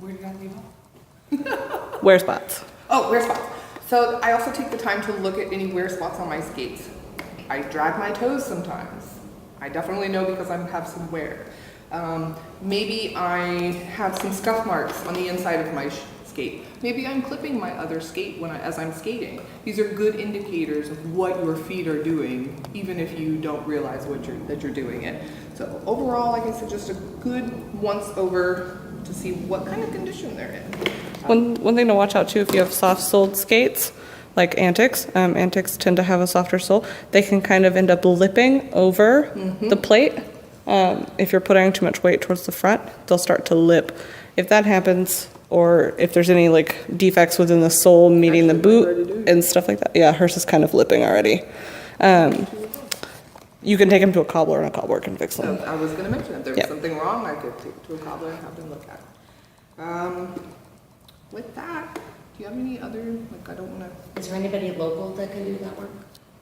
Where did I leave off? Wear spots. Oh, wear spots. So I also take the time to look at any wear spots on my skates. I drag my toes sometimes. I definitely know because I have some wear. Maybe I have some scuff marks on the inside of my skate. Maybe I'm clipping my other skate as I'm skating. These are good indicators of what your feet are doing, even if you don't realize that you're doing it. So overall, like I said, just a good once over to see what kind of condition they're in. One thing to watch out too, if you have soft-soled skates, like Antics, Antics tend to have a softer sole, they can kind of end up lipping over the plate. If you're putting too much weight towards the front, they'll start to lip. If that happens, or if there's any like defects within the sole meeting the boot and stuff like that, yeah, hers is kind of lipping already. You can take them to a cobbler and a cobbler can fix them. I was going to mention if there was something wrong, I could take it to a cobbler and have them look at it. With that, do you have any other, like I don't want to... Is there anybody local that can do that work?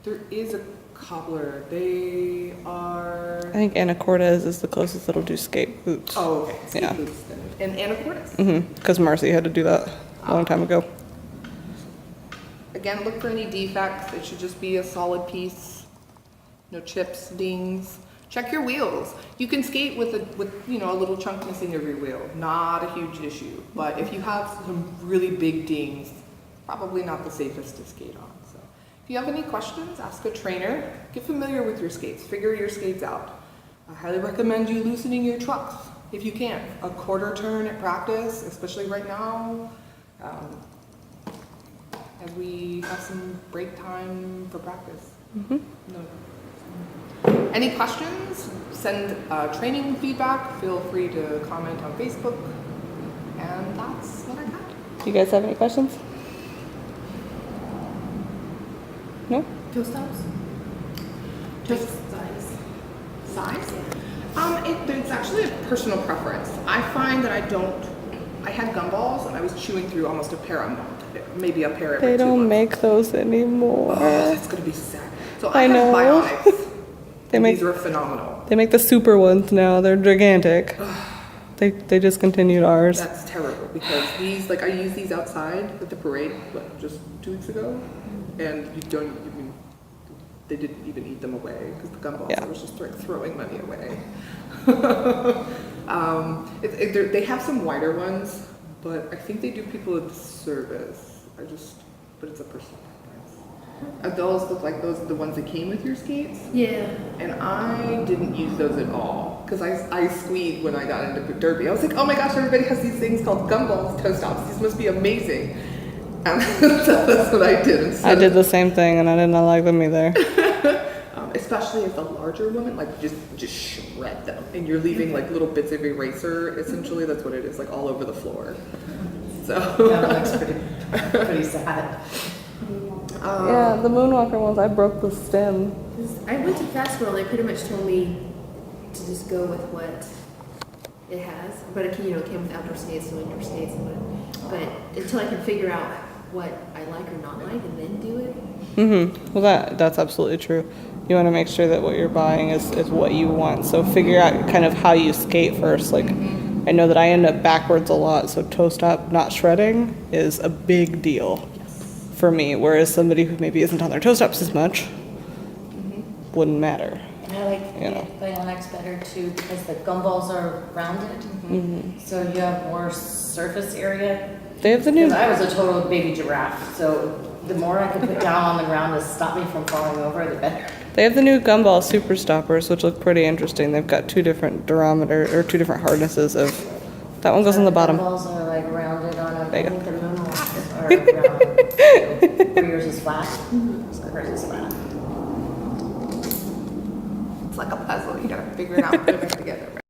There is a cobbler. They are... I think Anacortes is the closest that'll do skate boots. Oh, okay. Skate Yeah. boots then. And Anacortes. Because Marcy had to do that a long time ago. Again, look for any defects. It should just be a solid piece. No chips, dings. Check your wheels. You can skate with a little chunk missing every wheel. Not a huge issue. But if you have some really big dings, probably not the safest to skate on. So if you have any questions, ask a trainer. Get familiar with your skates. Figure your skates out. I highly recommend you loosening your trucks if you can. A quarter turn at practice, especially right now, as we have some break time for practice. No. Any questions? Send training feedback. Feel free to comment on Facebook. And that's what I got. You guys have any questions? No? Toe stops? Just Size? size? It's actually a personal preference. I find that I had gumballs and I was chewing through almost a pair of them. Maybe a pair every They 2 don't months. make those anymore. Oh, that's gonna be sad. So I I have know. Bionics. They These are phenomenal. They make the super ones now. They're gigantic. They discontinued ours. That's terrible because these, like I used these outside at the parade, just 2 weeks ago, and they didn't even eat them away because the gumballs, Yeah. I was just throwing money away. They have some wider ones, but I think they do people a disservice. But it's a personal preference. Those look like the ones that came with your skates. Yeah. And I didn't use those at all because I squeezed when I got into derby. I was like, oh my gosh, everybody has these things called gumballs, toe stops. These must be amazing. And so that's what I did. I did the same thing and I did not like them either. Especially as the larger woman, like just shred them, and you're leaving like little bits of eraser. Essentially, that's what it is, like all over the floor. So That looks pretty sad. Yeah, the Moonwalker ones, I broke the stem. I went to Fast World. They pretty much told me to just go with what it has, but it came with outdoor skates and indoor skates. But until I can figure out what I like or not like, and then do it. Well, that's absolutely true. You want to make sure that what you're buying is what you want. So figure out kind of how you skate first. Like, I know that I end up backwards a lot, so toe stop not shredding is a big deal for me. Whereas somebody who maybe isn't on their toe stops as much wouldn't matter. And I like Bionics better too because the gumballs are rounded, so you have more surface area. They have the new. Because I was a total baby giraffe, so the more I could put down on the ground to stop me from falling over, the better. They have the new Gumball Super Stoppers, which look pretty interesting. They've got 2 different durometer or 2 different hardnesses of. That one goes on the bottom. Gumballs are like rounded on a. There you I think the Moonwalk are round. Yours is flat. So hers is flat. it's like a puzzle. You gotta figure it out, put it together.